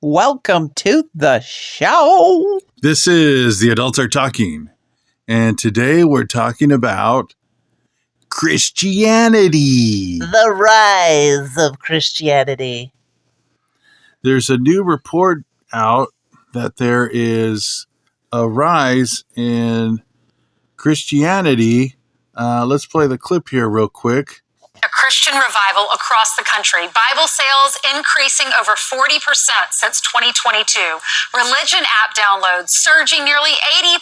Welcome to the show. This is The Adults Are Talking, and today we're talking about Christianity. The rise of Christianity. There's a new report out that there is a rise in Christianity. Let's play the clip here real quick. A Christian revival across the country. Bible sales increasing over 40% since 2022. Religion app downloads surging nearly 80%.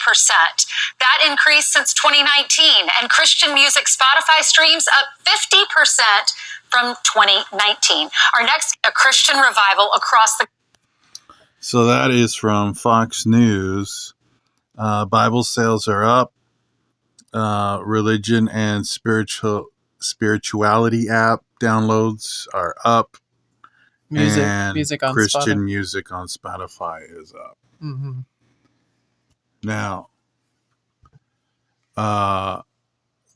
That increase since 2019. And Christian music Spotify streams up 50% from 2019. Our next, a Christian revival across the... So that is from Fox News. Bible sales are up. Religion and spirituality app downloads are up. Music on Christian Spotify. music on Spotify is up. Mm-hmm. Now,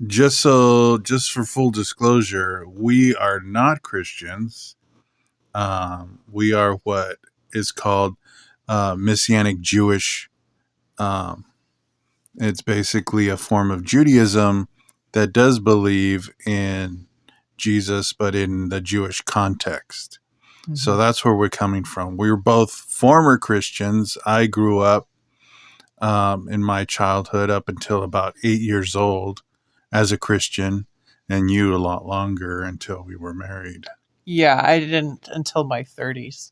just for full disclosure, we are not Christians. We are what is called Messianic Jewish. It's basically a form of Judaism that does believe in Jesus, but in the Jewish context. Mm-hmm. So that's where we're coming from. We were both former Christians. I grew up in my childhood up until about 8 years old as a Christian, and you a lot longer until we were married. Yeah, I didn't until my 30s.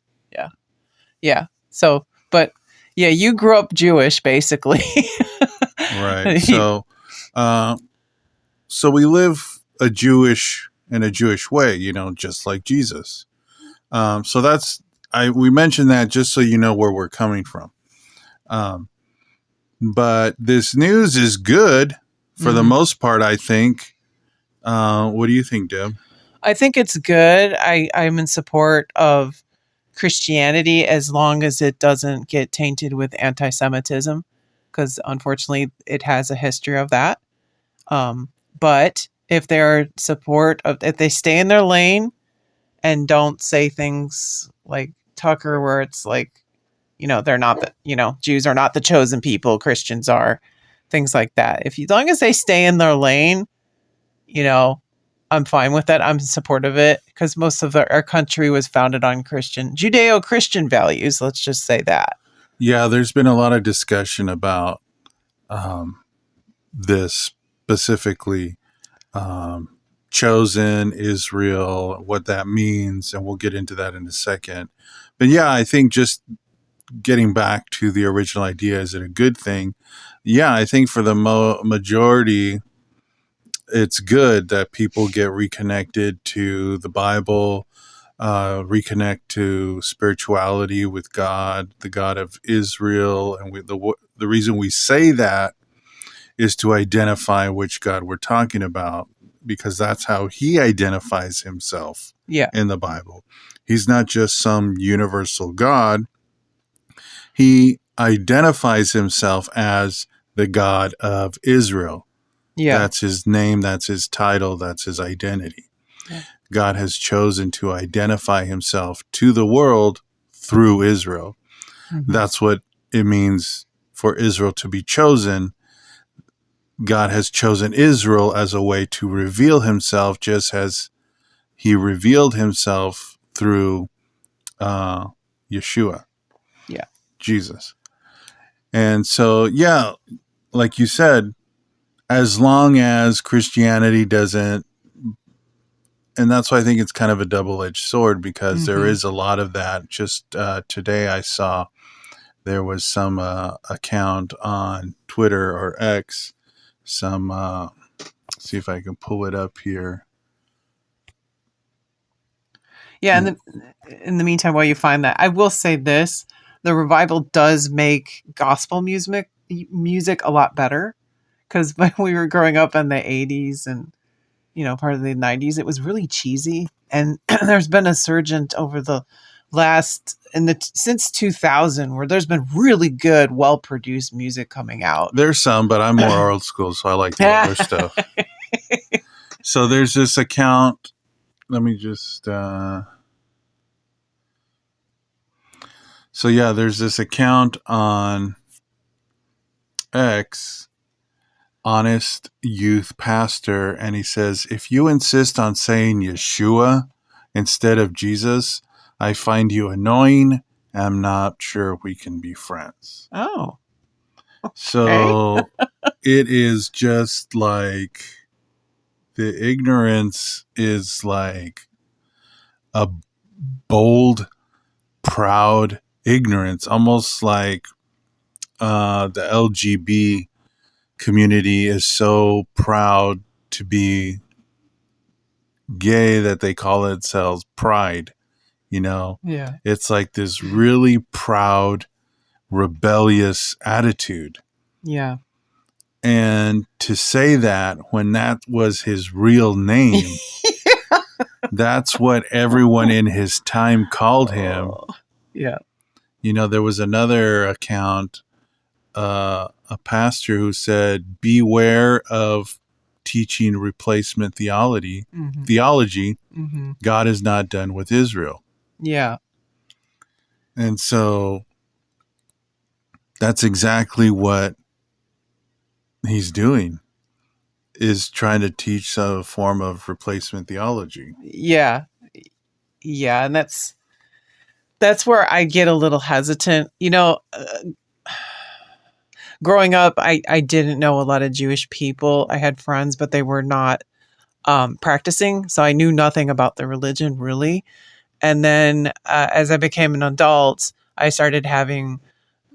Yeah. So, but yeah, you grew up Jewish, basically. Right. So we live in a Jewish way, just like Jesus. So we mentioned that just so you know where we're coming from. But this news is good for the most part, I think. What do you think, Deb? I think it's good. I'm in support of Christianity as long as it doesn't get tainted with anti-Semitism, because unfortunately it has a history of that. But if they're if they stay in their lane and don't say things like Tucker, where it's like, they're not Jews are not the chosen people, Christians are, things like that. As long as they stay in their lane, I'm fine with that. I'm in support of it because most of our country was founded on Judeo-Christian values. Let's just say that. Yeah, there's been a lot of discussion about this specifically, chosen Israel, what that means, and we'll get into that in a second. But yeah, I think just getting back to the original idea, is it a good thing? Yeah, I think for the majority, it's good that people get reconnected to the Bible, reconnect to spirituality with God, the God of Israel. And the reason we say that is to identify which God we're talking about, because that's how he identifies himself in the Bible. He's not just some universal God. He identifies himself as the God of Israel. Yeah. That's his name, that's his title, that's his identity. Yeah. God has chosen to identify himself to the world through Israel. Mm-hmm. That's what it means for Israel to be chosen. God has chosen Israel as a way to reveal himself, just as he revealed himself through Yeshua. Yeah. Jesus. And so, yeah, like you said, as long as Christianity doesn't, and that's why I think it's kind of a double-edged sword, because there is a lot of that. Just today I saw there was some account on Twitter or X, see if I can pull it up here. Yeah, and in the meantime, while you find that, I will say this: the revival does make gospel music a lot better, because when we were growing up in the 80s and part of the 90s, it was really cheesy, and there's been a surge over the since 2000 where there's been really good, well-produced music coming out. There's some, but I'm more old school, so I like the other stuff. So there's this account. Let me just So yeah, there's this account on X, Honest Youth Pastor, and he says, if you insist on saying Yeshua instead of Jesus, I find you annoying. I'm not sure we can be friends. Oh, So it is just like the ignorance is like a bold, proud ignorance, almost like the LGB community is so proud to be gay that they call themselves pride. You know, yeah. it's like this really proud, rebellious attitude. Yeah. And to say that when that was his real name, that's what everyone in his time called him. Yeah. You know, there was another account, a pastor who said, beware of teaching replacement theology. Mm-hmm. Mm-hmm. God is not done with Israel. Yeah. And so that's exactly what he's doing, is trying to teach a form of replacement theology. Yeah. Yeah. And that's where I get a little hesitant. You know, growing up, I didn't know a lot of Jewish people. I had friends, but they were not practicing. So I knew nothing about the religion really. And then as I became an adult, I started having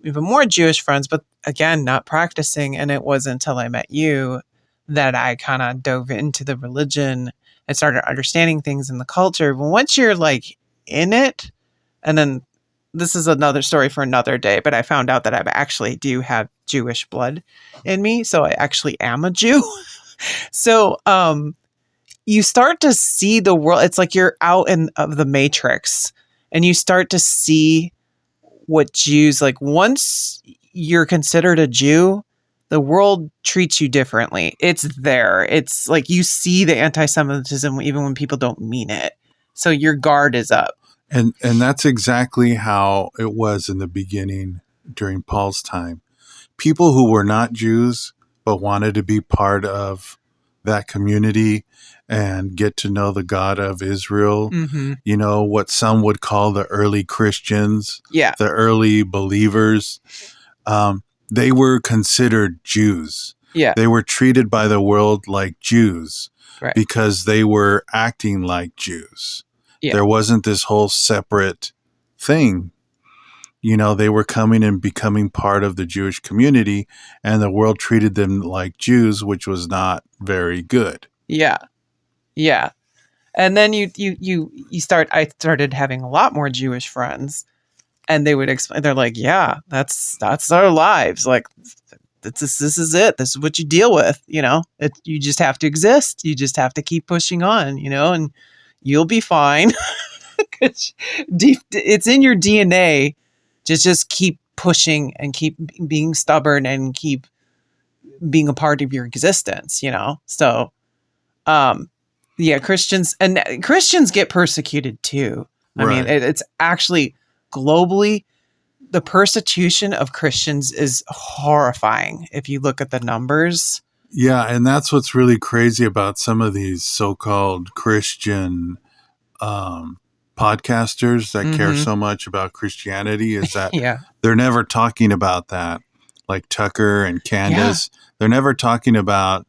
even more Jewish friends, but again, not practicing. And it wasn't until I met you that I kind of dove into the religion and started understanding things in the culture. But once you're like in it, and then this is another story for another day, but I found out that I actually do have Jewish blood in me. So I actually am a Jew. So, you start to see the world. It's like you're out of the matrix and you start to see what Jews like. Once you're considered a Jew, the world treats you differently. It's there. It's like you see the anti-Semitism even when people don't mean it. So your guard is up. And that's exactly how it was in the beginning during Paul's time. People who were not Jews but wanted to be part of that community and get to know the God of Israel, Mm-hmm. you know, what some would call the early Christians, Yeah. the early believers, they were considered Jews. Yeah. They were treated by the world like Jews, Right. because they were acting like Jews. Yeah. There wasn't this whole separate thing. You know, they were coming and becoming part of the Jewish community, and the world treated them like Jews, which was not very good. Yeah. Yeah. And then I started having a lot more Jewish friends, and they would explain, they're like, yeah, that's our lives. Like, this is it. This is what you deal with. You know, you just have to exist. You just have to keep pushing on, you know, and you'll be fine. It's in your DNA. Just keep pushing and keep being stubborn and keep being a part of your existence, you know? So, yeah, Christians get persecuted too. I mean, Right. it's actually globally, the persecution of Christians is horrifying if you look at the numbers. Yeah, and that's what's really crazy about some of these so-called Christian podcasters that care Mhm. so much about Christianity, is that Yeah. they're never talking about that. Like Tucker and Candace, they're never talking about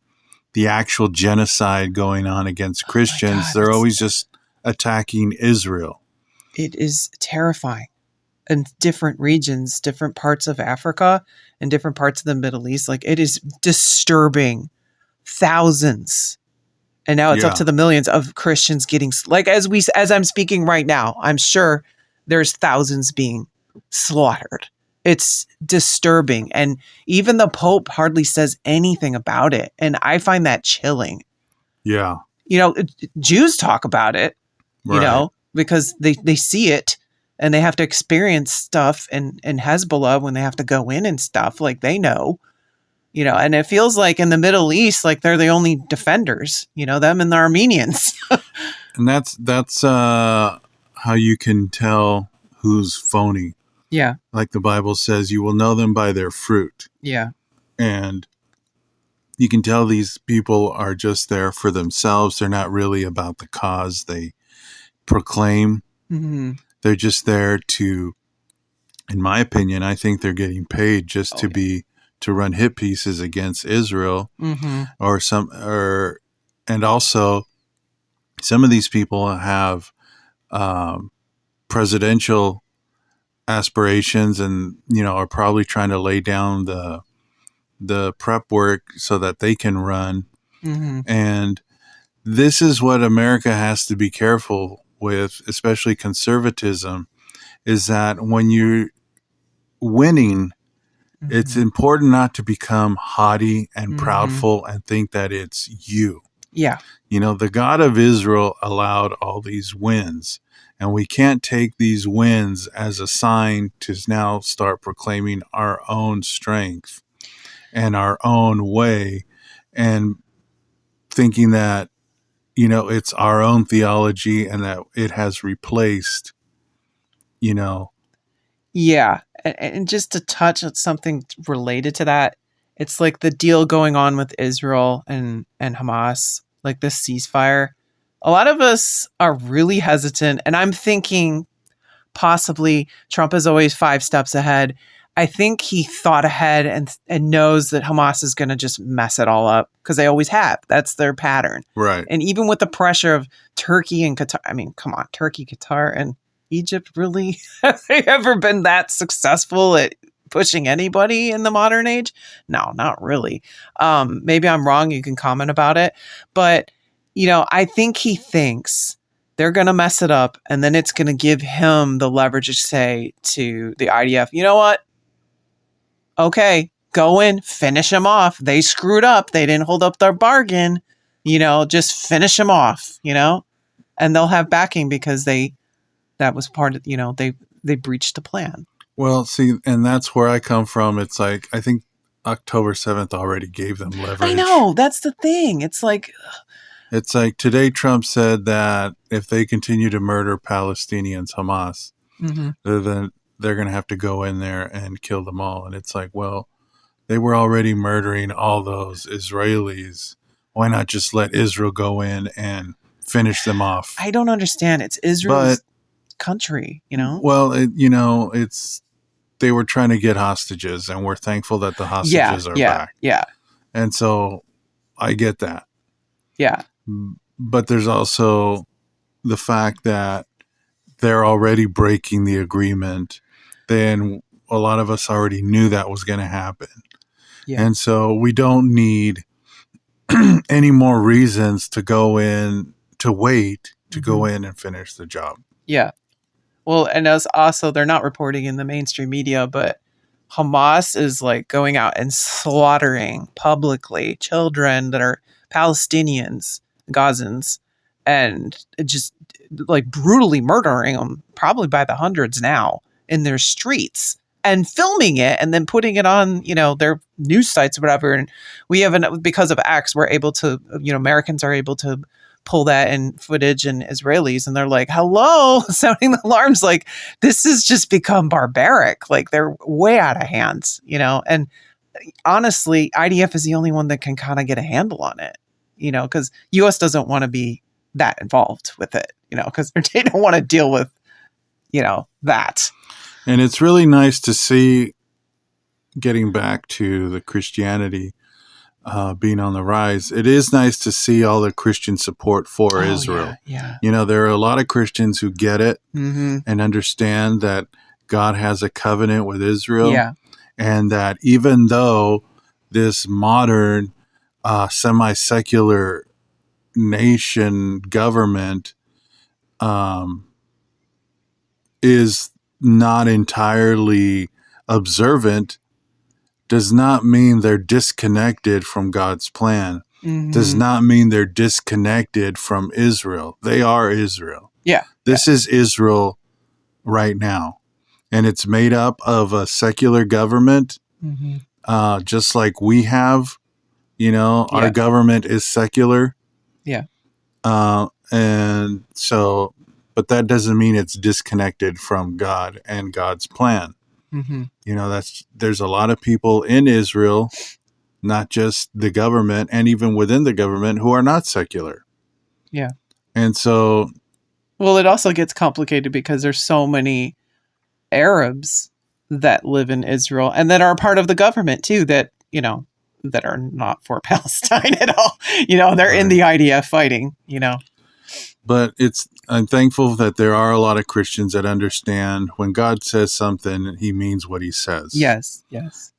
the actual genocide going on against Christians. God, They're it's- always just attacking Israel. It is terrifying. In different regions, different parts of Africa and different parts of the Middle East, like it is disturbing. Thousands. And now it's up Yeah. to the millions of Christians getting like as I'm speaking right now, I'm sure there's thousands being slaughtered. It's disturbing, and even the Pope hardly says anything about it, and I find that chilling. Yeah. You know, Jews talk about it, you Right. know, because they see it and they have to experience stuff, and Hezbollah when they have to go in and stuff, like they know. You know, and it feels like in the Middle East, like they're the only defenders, you know, them and the Armenians. And that's how you can tell who's phony. Yeah. Like the Bible says, you will know them by their fruit. Yeah. And you can tell these people are just there for themselves. They're not really about the cause they proclaim. Mm-hmm. They're just there to, in my opinion, I think they're getting paid just to run hit pieces against Israel Mm-hmm. and also some of these people have presidential aspirations and, are probably trying to lay down the prep work so that they can run. Mm-hmm. And this is what America has to be careful with, especially conservatism, is that when you're winning, it's important not to become haughty and proudful and think that it's you. Yeah. The God of Israel allowed all these wins, and we can't take these wins as a sign to now start proclaiming our own strength and our own way and thinking that, it's our own theology and that it has replaced, Yeah. And just to touch on something related to that, it's like the deal going on with Israel and Hamas, like this ceasefire. A lot of us are really hesitant, and I'm thinking possibly Trump is always 5 steps ahead. I think he thought ahead and knows that Hamas is going to just mess it all up because they always have. That's their pattern. Right. And even with the pressure of Turkey and Qatar, I mean, come on, Turkey, Qatar, and Egypt, really? Have they ever been that successful at pushing anybody in the modern age? No, not really. Maybe I'm wrong. You can comment about it. But, I think he thinks they're going to mess it up, and then it's going to give him the leverage to say to the IDF, you know what? Okay, go in, finish them off. They screwed up. They didn't hold up their bargain. Just finish them off, and they'll have backing because that was part of, they breached the plan. Well, see, and that's where I come from. It's like, I think October 7th already gave them leverage. I know. That's the thing. It's like today Trump said that if they continue to murder Palestinians, Hamas, then they're going to have to go in there and kill them all. And it's like, well, they were already murdering all those Israelis. Why not just let Israel go in and finish them off? I don't understand. It's Israel's country, Well, they were trying to get hostages, and we're thankful that the hostages are back. Yeah. And so I get that. Yeah. But there's also the fact that they're already breaking the agreement. Then a lot of us already knew that was going to happen. Yeah. And so we don't need any more reasons to go in, to wait, to go in and finish the job. Yeah. Well, and also, they're not reporting in the mainstream media, but Hamas is like going out and slaughtering publicly children that are Palestinians, Gazans, and just like brutally murdering them, probably by the hundreds now, in their streets, and filming it and then putting it on, their news sites or whatever. And we have, because of X, we're able to, Americans are able to pull that in footage, and Israelis, and they're like, hello, sounding the alarms, like this has just become barbaric. Like they're way out of hand, and honestly, IDF is the only one that can kind of get a handle on it, because US doesn't want to be that involved with it, because they don't want to deal with, that. And it's really nice to see, getting back to the Christianity being on the rise, it is nice to see all the Christian support for Israel. Yeah. There are a lot of Christians who get it and understand that God has a covenant with Israel. Yeah. And that even though this modern semi-secular nation government is not entirely observant, does not mean they're disconnected from God's plan. Does not mean they're disconnected from Israel. They are Israel. Yeah. This is Israel right now. And it's made up of a secular government, just like we have. Our government is secular. Yeah. And so, but that doesn't mean it's disconnected from God and God's plan. Mm-hmm. You know, there's a lot of people in Israel, not just the government, and even within the government, who are not secular. Yeah. And so, Well, it also gets complicated because there's so many Arabs that live in Israel and that are part of the government too, that, you know, that are not for Palestine at all. You know, they're in the IDF fighting, you know. but I'm thankful that there are a lot of Christians that understand when God says something, he means what he says. Yes.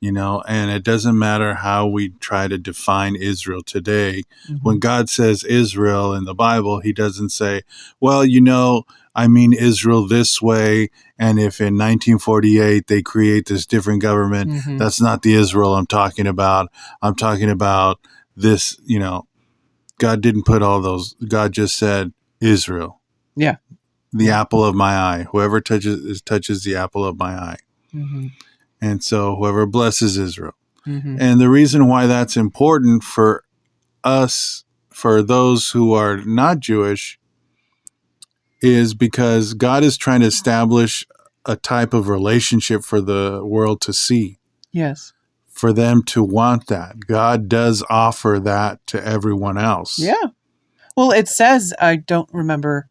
You know, and it doesn't matter how we try to define Israel today. Mm-hmm. When God says Israel in the Bible, he doesn't say, well, you know, I mean Israel this way, and if in 1948 they create this different government, Mm-hmm. that's not the Israel I'm talking about. I'm talking about this, you know, God didn't put all those. God just said Israel. Yeah. The apple of my eye. Whoever touches the apple of my eye. Mm-hmm. And so whoever blesses Israel. Mm-hmm. And the reason why that's important for us, for those who are not Jewish, is because God is trying to establish a type of relationship for the world to see, Yes. for them to want that. God does offer that to everyone else. Yeah. Well, it says, I don't remember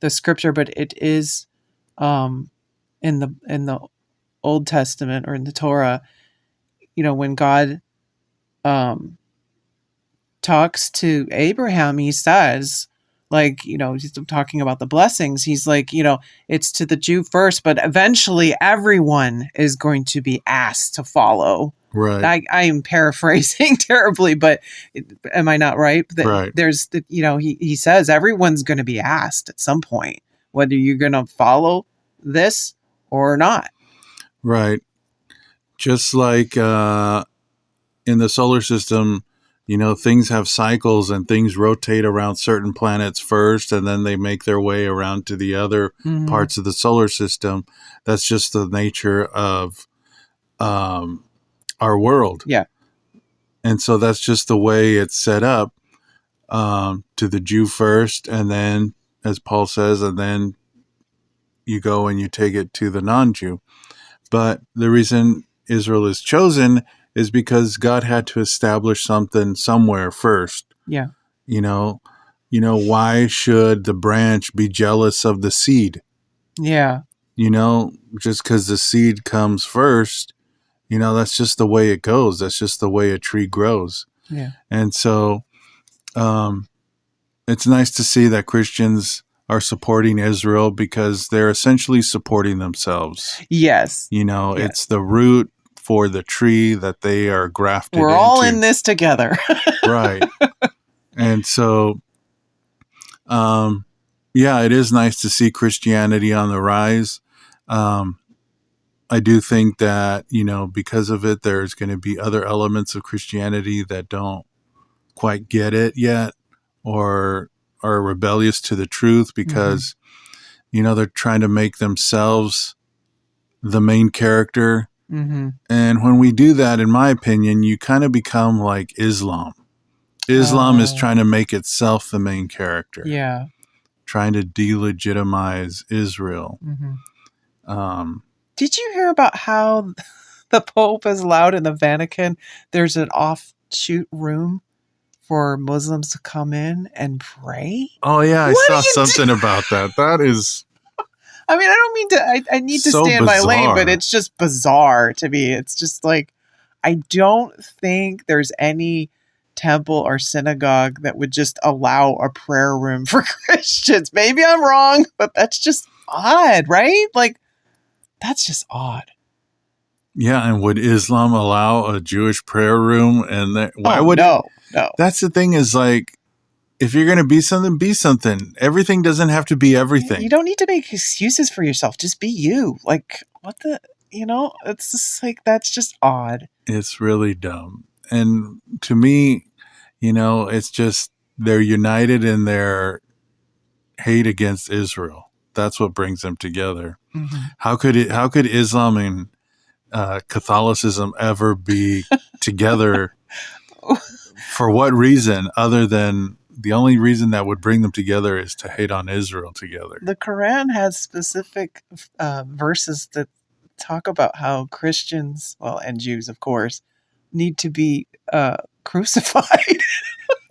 the scripture, but it is in the Old Testament or in the Torah, you know, when God talks to Abraham, he says, like, you know, he's talking about the blessings. He's like, you know, it's to the Jew first, but eventually everyone is going to be asked to follow. Right. I am paraphrasing terribly, but am I not right? That Right. There's, you know, he says everyone's going to be asked at some point whether you're going to follow this or not. Right. Just like in the solar system, you know, things have cycles and things rotate around certain planets first, and then they make their way around to the other Mhm. parts of the solar system. That's just the nature of our world. Yeah. And so that's just the way it's set up, to the Jew first, and then, as Paul says, and then you go and you take it to the non-Jew. But the reason Israel is chosen is because God had to establish something somewhere first. Yeah. You know, why should the branch be jealous of the seed? Yeah. You know, just because the seed comes first, you know, that's just the way it goes. That's just the way a tree grows. Yeah. And so it's nice to see that Christians are supporting Israel because they're essentially supporting themselves. Yes. You know, Yes. it's the root for the tree that they are grafted We're into. all in this together. Right. And so, yeah, it is nice to see Christianity on the rise. I do think that, you know, because of it, there's going to be other elements of Christianity that don't quite get it yet or are rebellious to the truth because, you know, they're trying to make themselves the main character. Mm-hmm. And when we do that, in my opinion, you kind of become like Islam. Islam is Oh. trying to make itself the main character, Yeah. trying to delegitimize Israel. Mm-hmm. Did you hear about how the Pope has allowed in the Vatican, there's an offshoot room for Muslims to come in and pray? Oh, yeah, I What saw do you something about that. That is I mean, I don't mean to, I need to So stay in my lane, but bizarre. it's just bizarre to me. It's just like, I don't think there's any temple or synagogue that would just allow a prayer room for Christians. Maybe I'm wrong, but that's just odd, right? Like, that's just odd. yeah. And would Islam allow a Jewish prayer room? And why would no. That's the thing is like, if you're going to be something, be something. Everything doesn't have to be everything. You don't need to make excuses for yourself. Just be you. Like, what the, you know, it's just like, that's just odd. It's really dumb. And to me, you know, it's just they're united in their hate against Israel. That's what brings them together. Mm-hmm. How could Islam and Catholicism ever be together? For what reason other than the only reason that would bring them together is to hate on Israel together. The Quran has specific verses that talk about how Christians, well, and Jews, of course, need to be crucified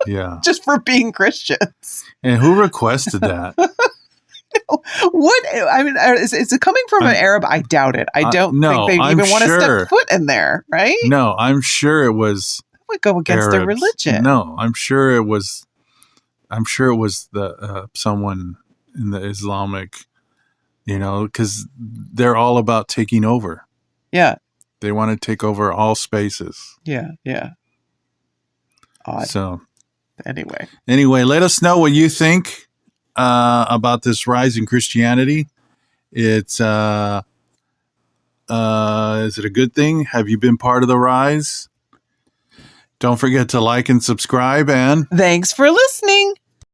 Yeah. just for being Christians. And who requested that? What? I mean, is it coming from an Arab? I doubt it. I don't no, think they I'm even want to sure. step foot in there, right? No, I'm sure it was That would go against their Arabs. religion. No, I'm sure it was the someone in the Islamic, because they're all about taking over. Yeah, They want to take over all spaces. yeah. Odd. So Anyway, let us know what you think about this rise in Christianity. It's is it a good thing? Have you been part of the rise? Don't forget to like and subscribe, and thanks for listening.